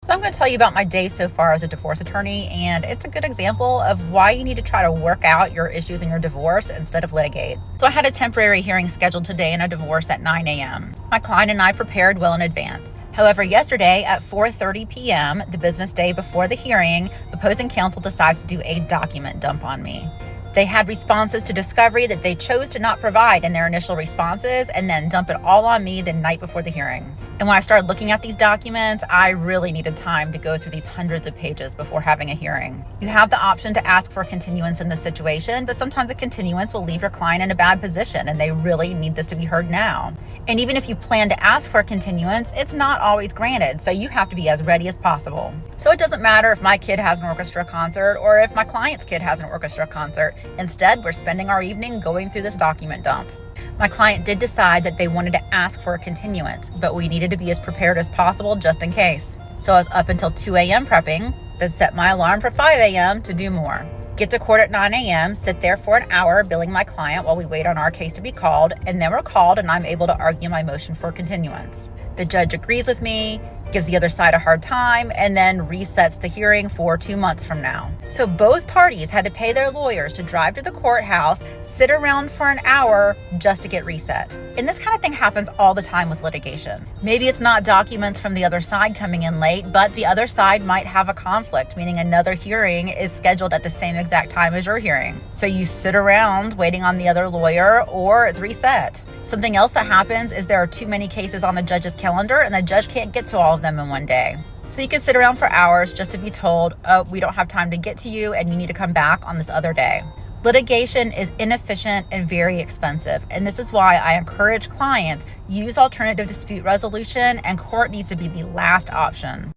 So I'm going to tell you about my day so far as a divorce attorney, and it's a good example of why you need to try to work out your issues in your divorce instead of litigate. So I had a temporary hearing scheduled today in a divorce at 9 a.m. My client and I prepared well in advance. However, yesterday at 4:30 p.m., the business day before the hearing, opposing counsel decides to do a document dump on me. They had responses to discovery that they chose to not provide in their initial responses and then dump it all on me the night before the hearing. And when I started looking at these documents, I really needed time to go through these hundreds of pages before having a hearing. You have the option to ask for a continuance in this situation, but sometimes a continuance will leave your client in a bad position and they really need this to be heard now. And even if you plan to ask for a continuance, it's not always granted, so you have to be as ready as possible. So it doesn't matter if my kid has an orchestra concert or if my client's kid has an orchestra concert. Instead, we're spending our evening going through this document dump. My client did decide that they wanted to ask for a continuance, but we needed to be as prepared as possible just in case. So I was up until 2 a.m. prepping, then set my alarm for 5 a.m. to do more. Get to court at 9 a.m., sit there for an hour billing my client while we wait on our case to be called, and then we're called and I'm able to argue my motion for continuance. The judge agrees with me, gives the other side a hard time, and then resets the hearing for 2 months from now. So both parties had to pay their lawyers to drive to the courthouse, sit around for an hour just to get reset. And this kind of thing happens all the time with litigation. Maybe it's not documents from the other side coming in late, but the other side might have a conflict, meaning another hearing is scheduled at the same exact time as your hearing. So you sit around waiting on the other lawyer or it's reset. Something else that happens is there are too many cases on the judge's calendar and the judge can't get to all of them in one day. So you can sit around for hours just to be told, oh, we don't have time to get to you and you need to come back on this other day. Litigation is inefficient and very expensive, and this is why I encourage clients use alternative dispute resolution, and court needs to be the last option.